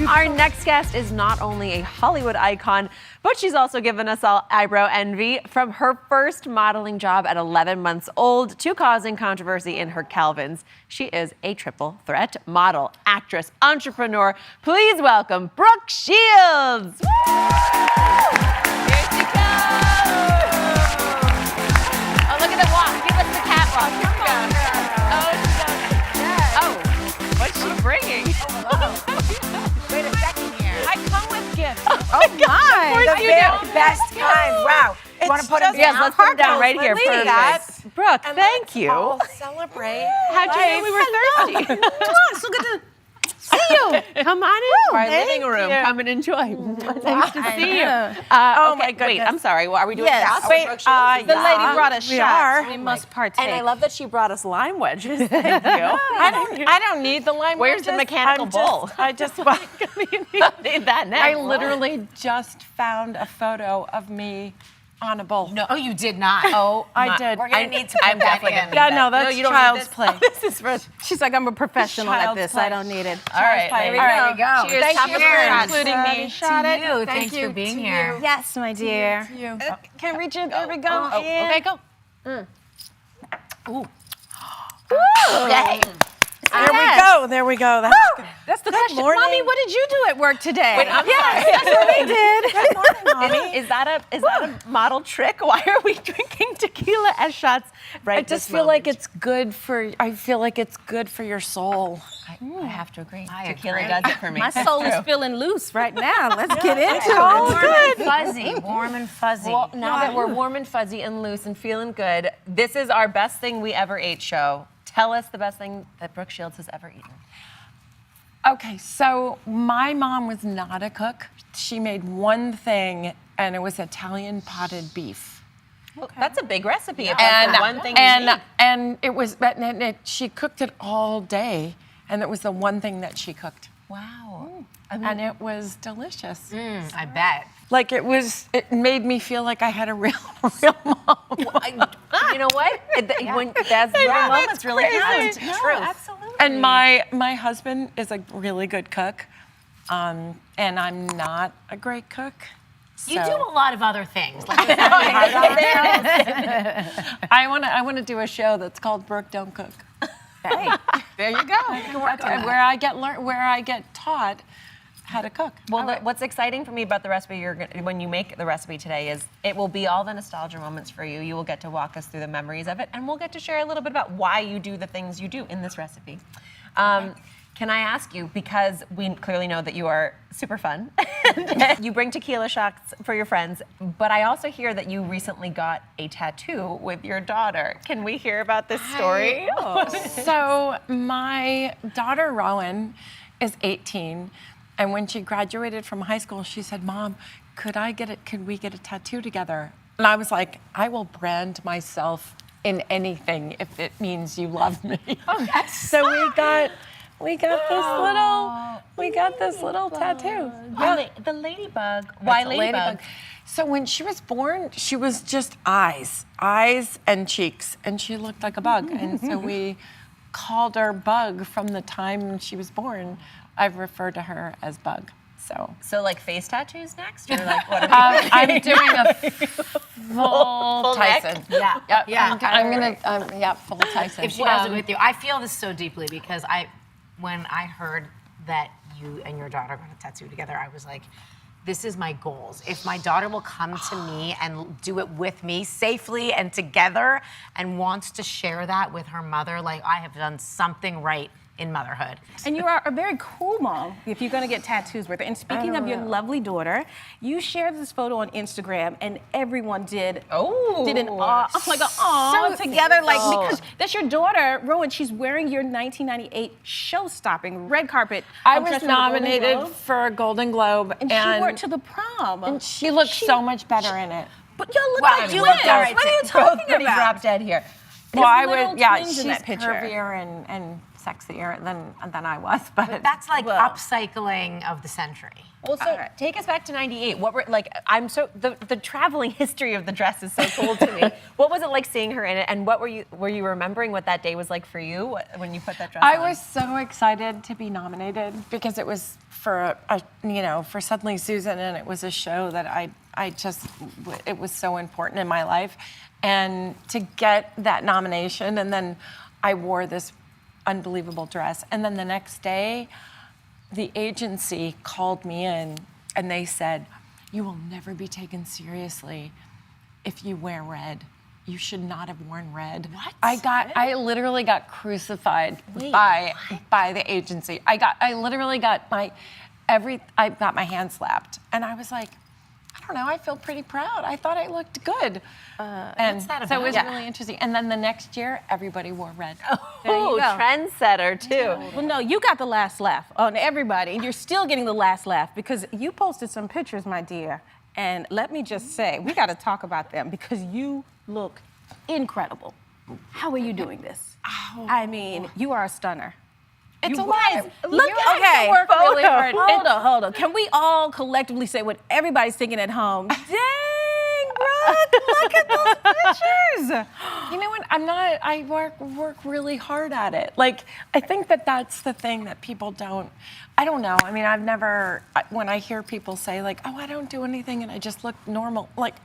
Our next guest is not only a Hollywood icon, but she's also given us all eyebrow envy, from her first modeling job at 11 months old to causing controversy in her Calvins. She is a triple threat model, actress, entrepreneur. Please welcome Brooke Shields. Here she goes. Oh, look at the walk. Give us the catwalk. Here we go. What's she bringing? Wait a second here. I come with gifts. Oh my! The very best kind. Wow. You want to put them down? Yes, let's put them down right here. Perfect. Brooke, thank you. All celebrate. How'd you know we were thirsty? So good to see you. Come on into our thank living room. you. Come and enjoy. Nice to see you. Oh Okay, my goodness. wait, I'm sorry. Are we doing Yes. shots? Wait, The lady brought us we shots. are. We must partake. And I love that she brought us lime wedges. Thank you. I don't need the lime Where's the wedges. mechanical bull? I just Need that next. I literally just found a photo of me on a bowl. No, you did not. Oh, I did. We're gonna need to. I'm definitely gonna need God, that. no, that's you don't child's need this? play. This is for. She's like, I'm a professional at Child's this. play. I don't need it. All right, Play. ladies. There you go. Cheers. Thank Top you of for your including me. Shot it. You. Thanks for being here. Yes, my dear. Can reach it. There we go. Okay, go. Okay. There we go. That's good. That's the question. morning. Mommy, what did you do at work today? Wait, I'm Yes, that's what we did. Good morning, Mommy. Is that a model trick? Why are we drinking tequila as shots right I just feel like it's good for. I feel like it's good for your soul. I have to agree. I Tequila agree. does it for me. My soul is feeling loose right now. Let's get into it. Warm and fuzzy. Warm and fuzzy. Well, now that we're warm and fuzzy and loose and feeling good, this is our best thing we ever ate show. Tell us the best thing that Brooke Shields has ever eaten. Okay, so my mom was not a cook. She made one thing, and it was Italian potted beef. Well, that's a big recipe. If that's the one thing you need. And it was, she cooked it all day, and it was the one thing that she cooked. Wow. And it was delicious. I bet. Like it made me feel like I had a real mom. You know what? When that's little moments really count. True. Absolutely. And my husband is a really good cook, and I'm not a great cook. You so do a lot of other things. Like I want to do a show that's called Brooke Don't Cook. hey, there you go. Where I get taught how to cook. Well, what's exciting for me about the recipe when you make the recipe today is it will be all the nostalgia moments for you. You will get to walk us through the memories of it, and we'll get to share a little bit about why you do the things you do in this recipe. Can I ask you, because we clearly know that you are super fun, and you bring tequila shots for your friends, but I also hear that you recently got a tattoo with your daughter. Can we hear about this story? So my daughter Rowan is 18, and when she graduated from high school, she said, "Mom, could we get a tattoo together?" And I was like, "I will brand myself in anything if it means you love me." So we got this little tattoo. The ladybug. Why ladybug? So when she was born, she was just eyes and cheeks, and she looked like a bug. And so we called her Bug from the time she was born. I've referred to her as Bug. So like face tattoos next, or like what? I'm doing a full Tyson. Yeah. I'm gonna full Tyson. If she does it with you, I feel this so deeply because when I heard that you and your daughter got a tattoo together, I was like, this is my goals. If my daughter will come to me and do it with me safely and together and wants to share that with her mother, like I have done something right in motherhood. And you are a very cool mom if you're going to get tattoos with her. And speaking of your lovely daughter, you shared this photo on Instagram, and everyone did an aw together, like because that's your daughter, Rowan. She's wearing your 1998 show-stopping red carpet. I was dress for the Golden nominated Globe, for a Golden Globe, and she wore it to the prom. and she looked so much better in it. But y'all look Wow, like you twins. look all right, What are you too. talking Pretty about? drop dead here. Well, I little would, yeah, twins she's in that picture. curvier and sexier than I was. But That's like Well. upcycling of the century. Well, so take us back to '98. What were like? The traveling history of the dress is so cool to me. What was it like seeing her in it, and what were you remembering what that day was like for you when you put that dress on? I was so excited to be nominated because it was for for Suddenly Susan, and it was a show that it was so important in my life, and to get that nomination, and then I wore this unbelievable dress, and then the next day, the agency called me in and they said, "You will never be taken seriously if you wear red. You should not have worn red." What? I literally got crucified by the agency. I got my hand slapped, and I was like, I don't know, I feel pretty proud. I thought I looked good. And what's that so it was about? really interesting. And then the next year, everybody wore red. Oh, trendsetter too. Well, no, you got the last laugh on everybody, and you're still getting the last laugh because you posted some pictures, my dear. And let me just say, we got to talk about them because you look incredible. How are you doing this? I mean, you are a stunner. It's You a lot. guys, look, You have okay. to work really hard. Hold on. Can we all collectively say what everybody's thinking at home? Dang, Brooke, look at those pictures. You know what? I work really hard at it. Like, I think that's the thing that people don't, I don't know. I mean, when I hear people say like, oh, I don't do anything and I just look normal, like,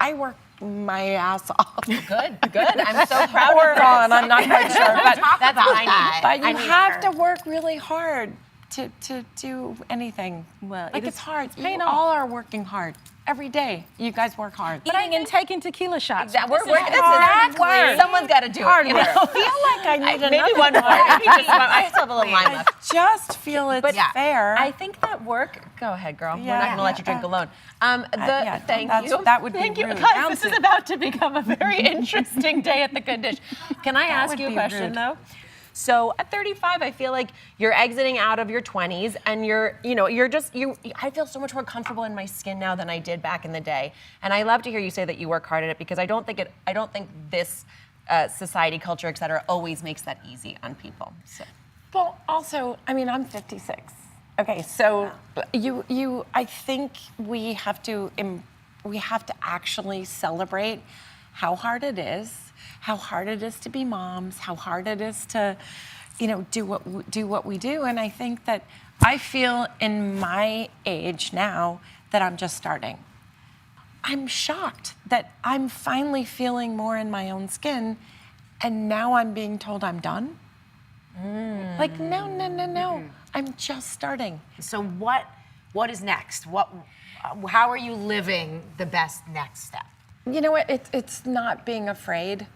I work my ass off. Good. I'm so proud Or of this. on, I'm not quite sure. But That's what I need. But you I need have her. to work really hard to do anything. Well, like it it's is hard. paying You off. all are working hard every day. You guys work hard. Eating and taking tequila shots. That we're This is working. This hard is work. Someone's got to do Hard it. You work. know? I feel like I need Maybe another one more. Maybe just one. I still have a little line I left. just feel it's yeah. fair. I think that work. Go ahead, girl. We're not Yeah. going to let you drink alone. yeah, Thank that's- you. that would be Thank you. rude. Guys, this is about to become a very interesting day at the Good Dish. Can I ask would you a be question rude. though? So at 35, I feel like you're exiting out of your 20s, and I feel so much more comfortable in my skin now than I did back in the day. And I love to hear you say that you work hard at it because I don't think this society, culture, et cetera, always makes that easy on people. So. Well, also, I mean, I'm 56. Okay, so I think we have to actually celebrate how hard it is to be moms, how hard it is to, do what we do. And I think that I feel in my age now that I'm just starting. I'm shocked that I'm finally feeling more in my own skin, and now I'm being told I'm done. Like, no. I'm just starting. So what is next? How are you living the best next step? You know what? It's not being afraid.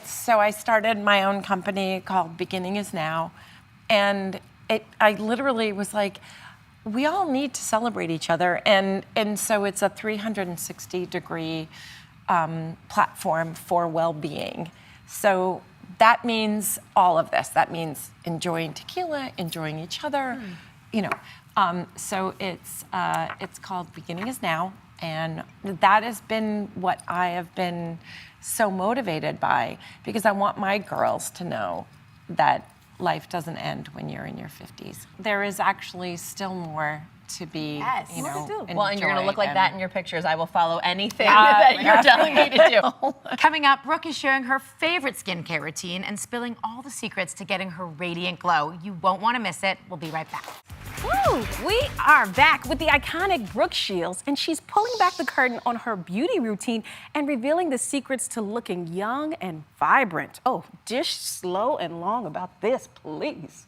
So I started my own company called Beginning Is Now, and I literally was like, we all need to celebrate each other, and so it's a 360-degree platform for well-being. So that means all of this. That means enjoying tequila, enjoying each other, So it's called Beginning Is Now, and that has been what I have been so motivated by, because I want my girls to know that life doesn't end when you're in your 50s. There is actually still more to be, Yes. Well, and you're going to look like enjoy, that in your pictures. I will follow anything that you're telling me to do. Coming up, Brooke is sharing her favorite skincare routine and spilling all the secrets to getting her radiant glow. You won't want to miss it. We'll be right back. Woo! We are back with the iconic Brooke Shields, and she's pulling back the curtain on her beauty routine and revealing the secrets to looking young and vibrant. Oh, dish slow and long about this, please.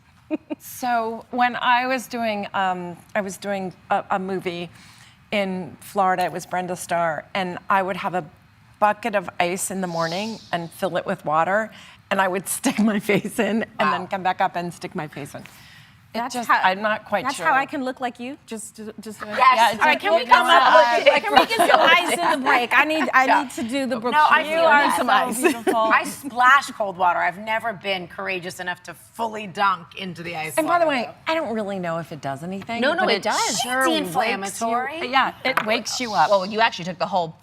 So when I was doing a movie in Florida, it was Brenda Starr, and I would have a bucket of ice in the morning and fill it with water, and I would stick my face in and then come back up and stick my face in. I'm not quite That's sure. how I can look like you. Just. Yes. All right, can we come up? Can we get some ice in the break? I need to do the Brooke No, Shields. you I are need some so ice. beautiful. I splash cold water. I've never been courageous enough to fully dunk into the ice. And by the way, I don't really know if it does anything. No, but it does. Sure It's wakes inflammatory. you- Yeah, it wakes you up. Well, you actually took the whole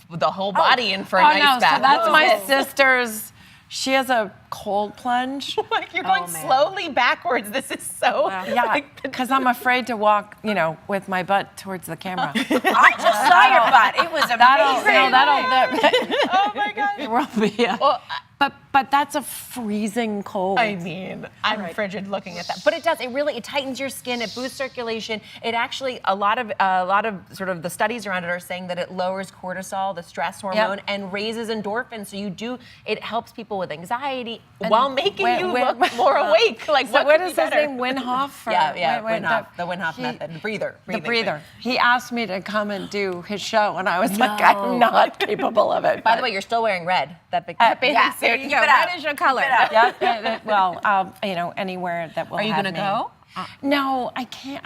body in for a Oh nice no, bath. so that's What my was it? sister's She has a cold plunge. Like you're going slowly backwards. This is so. Yeah, because I'm afraid to walk, with my butt towards the camera. I just saw your butt. It was amazing. Oh my God. But that's a freezing cold. I mean, I'm frigid looking at that. But it does. It tightens your skin. It boosts circulation. It actually, a lot of sort of the studies around it are saying that it lowers cortisol, the stress hormone, and raises endorphins. So it helps people with anxiety while making you look more awake. Like, so what is his name? Wim Hof? Wim Hof. The Wim Hof method. The breather. The breather. He asked me to come and do his show, and I was like, I'm not capable of it. By the way, you're still wearing red. That big bathing suit. There you go. Red is your color. Well, anywhere that will have me. Are you gonna go? No, I can't.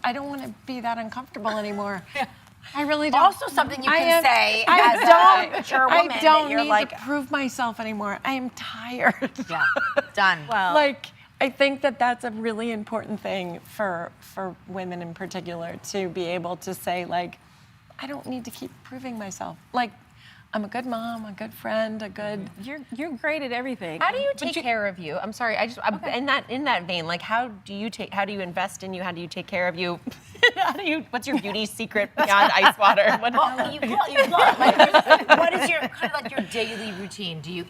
I don't want to be that uncomfortable anymore. I really don't. Also, something you can say as a mature woman I don't that you're need like, to prove myself anymore. I am tired. yeah, done. Well, I think that that's a really important thing for women in particular, to be able to say, I don't need to keep proving myself. I'm a good mom, a good friend, a good. You're great at everything. How do you take care of you? I'm sorry. In that vein, how do you invest in you? How do you take care of you? What's your beauty secret beyond ice water? What is your kind of your daily routine? Do you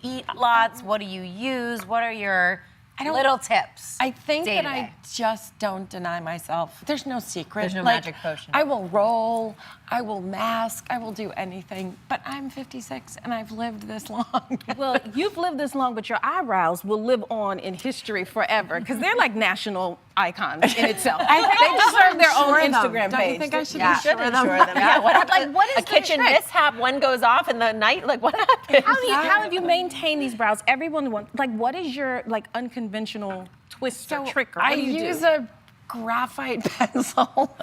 eat lots? What do you use? What are your little tips? I think day that to day? I just don't deny myself. There's no secret. There's no magic potion. I will roll, I will mask, I will do anything. But I'm 56 and I've lived this long. Well, you've lived this long, but your eyebrows will live on in history forever because they're like national icons in itself. They deserve their own Instagram Don't page. you think I should Should insure them? insure them. Yeah. What happened? what is a kitchen the trick? mishap? One goes off in the night. What happened? How have you maintained these brows? Everyone wants. What is your unconventional twist or trick? Or what I do you use do? a graphite pencil.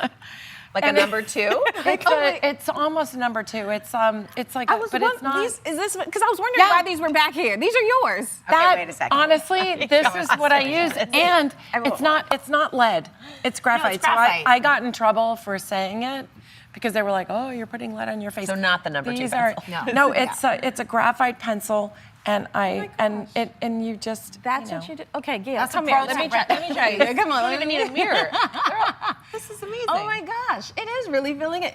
Like a number two? It's almost a number two. It's like, but it's not. Is this because I was wondering why these were back here? These are yours. Okay, wait a second. Honestly, this is what I use, and it's not lead. It's graphite. graphite. So I got in trouble for saying it because they were like, "Oh, you're putting lead on your face." So not the number two These pencil. No, it's a graphite pencil, and and you just That's what you do. Okay, Gail, That's come a here. pro Let me tip. try you. Come on. You don't even need a mirror. This is amazing. Oh my gosh, it is really feeling it.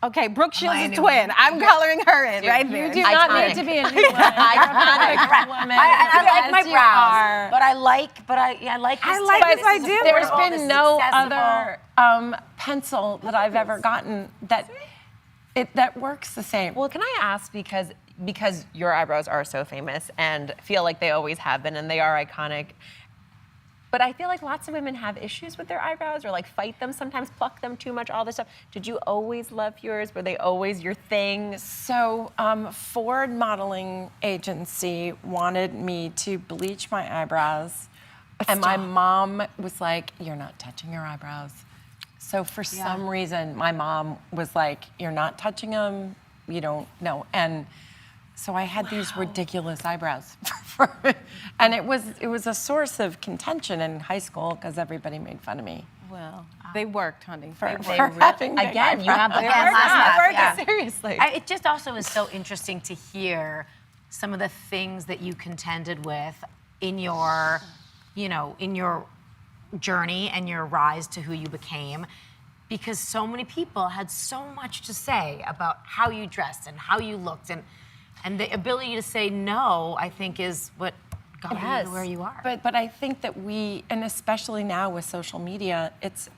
Okay, Brooke Shields My is new twin. I'm coloring her in right there. You do not need to be a new woman. Iconic. woman. I like my as you brows, are. but I like this like this idea. There's This been is no accessible. other pencil that I've ever gotten that works the same. Well, can I ask, because your eyebrows are so famous and feel like they always have been and they are iconic, but I feel like lots of women have issues with their eyebrows or fight them sometimes, pluck them too much, all this stuff. Did you always love yours? Were they always your thing? So Ford Modeling Agency wanted me to bleach my eyebrows, and my mom was like, "You're not touching your eyebrows." So for some reason, my mom was like, "You're not touching them. You don't know." And so I had these ridiculous eyebrows, and it was a source of contention in high school because everybody made fun of me. Well, they worked, honey. For having big Again, you have the Again, last laugh, seriously. It just also is so interesting to hear some of the things that you contended with in your, in your journey and your rise to who you became, because so many people had so much to say about how you dressed and how you looked, and the ability to say no, I think, is what got you to where you are. But I think that and especially now with social media, it's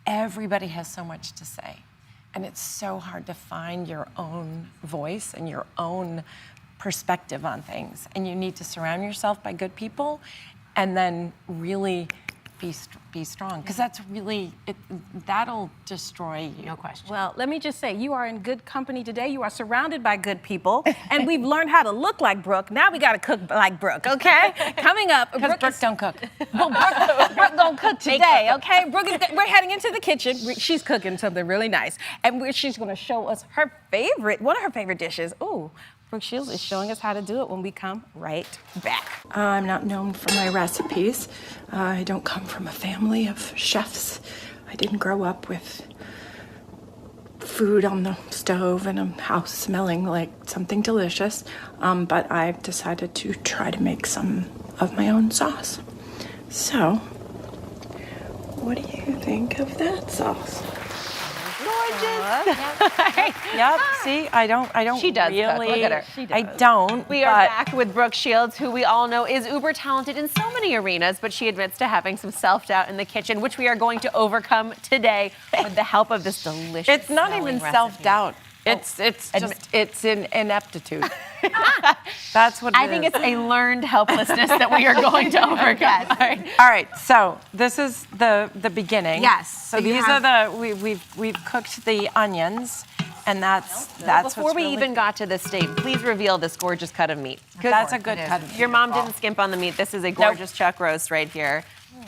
everybody has so much to say. And it's so hard to find your own voice and your own perspective on things. And you need to surround yourself by good people and then really be strong. Because that's really, that'll destroy you. No question. Well, let me just say, you are in good company today. You are surrounded by good people. And we've learned how to look like Brooke. Now we got to cook like Brooke, okay? Coming up, Because Brooke don't cook. Well, Brooke gonna cook today, okay? We're heading into the kitchen. She's cooking something really nice. And she's gonna show us one of her favorite dishes. Ooh. Brooke Shields is showing us how to do it when we come right back. I'm not known for my recipes. I don't come from a family of chefs. I didn't grow up with food on the stove in a house smelling like something delicious. But I've decided to try to make some of my own sauce. So, what do you think of that sauce? Yep. See, I don't. She does cook. really. Look at her. She does. I don't. We are but back with Brooke Shields, who we all know is uber talented in so many arenas, but she admits to having some self-doubt in the kitchen, which we are going to overcome today with the help of this delicious. It's not even recipe. self-doubt. It's it's an ineptitude. That's what it is. I think it's a learned helplessness that we are going to overcome. All right, so this is the beginning. Yes. So these are the we've cooked the onions, and that's Before what's we really, even got to this state, please reveal this gorgeous cut of meat. that's a good cut. Your mom didn't skimp on the meat. This is a gorgeous chuck roast right here.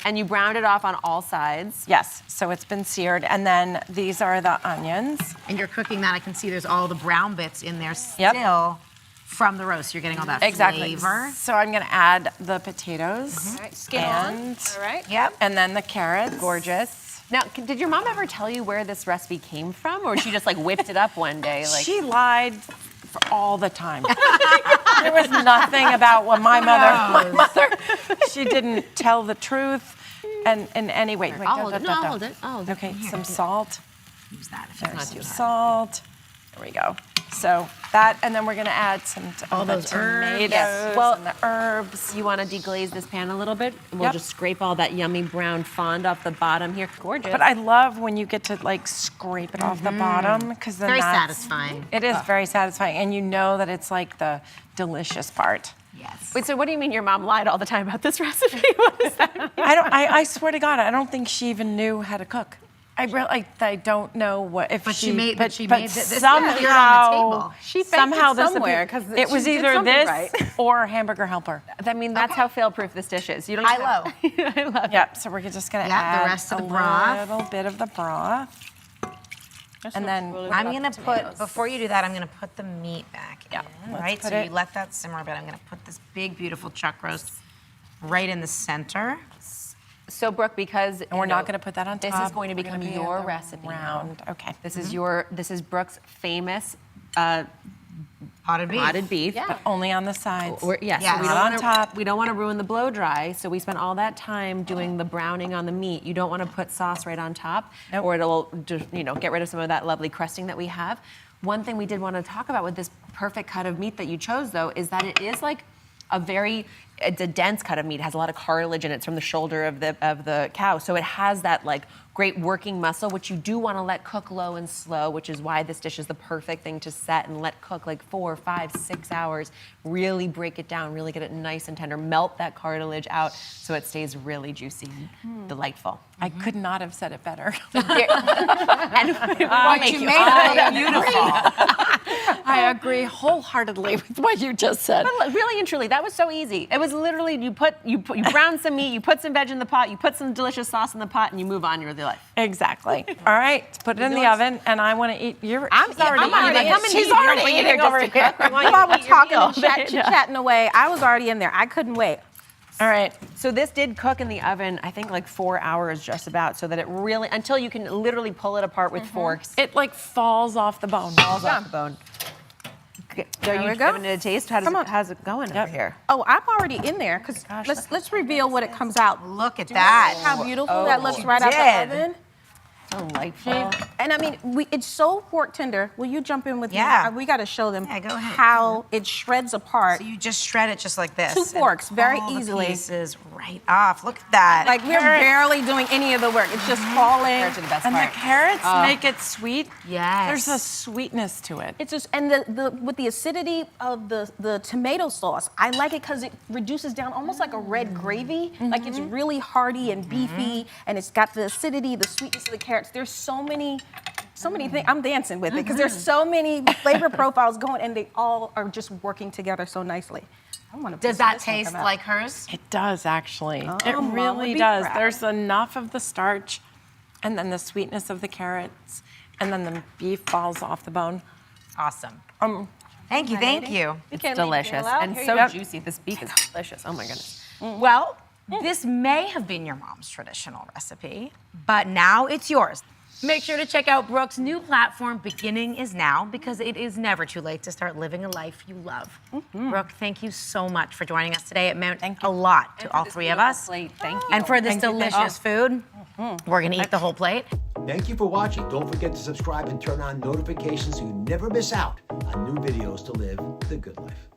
And you browned it off on all sides. Yes, so it's been seared, and then these are the onions. And you're cooking that. I can see there's all the brown bits in there still from the roast. You're getting all that flavor. So I'm gonna add the potatoes. All right, skin and, on. All right. Yep. And then the carrots. Gorgeous. Now, did your mom ever tell you where this recipe came from, or she just like whipped it up one day? Like She lied for all the time. There was nothing about what my mother, she didn't tell the truth. And in any way. Wait, I'll hold it. Okay, some salt. Use that if it's There's not some too hot. salt. There we go. So that, and then we're gonna add some All the those herbs. tomatoes Yes. Well, and the herbs. you want to deglaze this pan a little bit? And we'll Yep. just scrape all that yummy brown fond off the bottom here. Gorgeous. But I love when you get to like scrape it off the bottom, because then Very that's- satisfying. It is very satisfying, and you know that it's like the delicious part. Yes. Wait, so what do you mean your mom lied all the time about this recipe? What does that mean? I swear to God, I don't think she even knew how to cook. I don't know what if But she she made- but, but she but made this somehow appeared on the table. She faked somehow it this somewhere, appeared. 'cause It was she did either something this right. or Hamburger Helper. I mean, that's how fail-proof this dish is. You don't High have- low. I love it. Yep. So we're just gonna Yeah, the add rest of a the broth. little bit of the broth, and then I'm gonna put, before you do that, I'm gonna put the meat back in, let's right? put So it- you let that simmer a bit. I'm gonna put this big, beautiful chuck roast right in the center. So, Brooke, because and we're not gonna put that on top. this is going to We're gonna become be your at the recipe. now. round. Okay. This is this is Brooke's famous Potted beef. potted beef. But only on the sides. Yes. So we Not don't on wanna, top. We don't want to ruin the blow dry, so we spent all that time doing the browning on the meat. You don't want to put sauce right on top, Nope. or it'll just, get rid of some of that lovely crusting that we have. One thing we did want to talk about with this perfect cut of meat that you chose, though, is that it is like it's a dense cut of meat. It has a lot of cartilage in it. It's from the shoulder of the cow, so it has that like great working muscle, which you do want to let cook low and slow, which is why this dish is the perfect thing to set and let cook like 4, 5, 6 hours. Really break it down, really get it nice and tender. Melt that cartilage out so it stays really juicy and delightful. I could not have said it better. And But you made it beautiful. I agree wholeheartedly with what you just said. But really and truly, that was so easy. It was literally you brown some meat, you put some veg in the pot, you put some delicious sauce in the pot, and you move on your life. Exactly. All right, put it in the oven, and I want to eat. She's already eating. She's She's already eating over here. While we're talking and chatting away, I was already in there. I couldn't wait. All right. So this did cook in the oven, I think like 4 hours just about, so that it really, until you can literally pull it apart with forks. It like falls off the bone. Falls off the bone. Okay, so There you we go. giving it a taste? How's it going over here? Oh, I'm already in there because let's reveal what it comes out. Look at that. How beautiful that looks right out did. the oven. Delightful. And I mean, it's so pork tender. Will you jump in with Yeah. me? We got to show them Yeah, go ahead. how it shreds apart. So you just shred it just like this. 2 and forks, very pull the easily. pieces right off. Look at that. Like we're barely doing any of the work. It's just falling. Carrots are the best And the part. carrots make it sweet. Yes. There's a sweetness to it. It's just and the with the acidity of the tomato sauce, I like it because it reduces down almost like a red gravy. Like it's really hearty and beefy, and it's got the acidity, the sweetness of the carrots. There's so many things. I'm dancing with it because there's so many flavor profiles going, and they all are just working together so nicely. I want to. Does that taste like hers? It does actually. It Mom would really be does. proud. There's enough of the starch, and then the sweetness of the carrots, and then the beef falls off the bone. Awesome. Thank you, thank you. It's delicious and so juicy. This beef is delicious. Oh my goodness. Well, this may have been your mom's traditional recipe, but now it's yours. Make sure to check out Brooke's new platform, Beginning is Now, because it is never too late to start living a life you love. Brooke, thank you so much for joining us today. It meant a lot to all three of us. Thank you. And for this delicious food, we're gonna eat the whole plate. Thank you for watching. Don't forget to subscribe and turn on notifications so you never miss out on new videos to live the good life.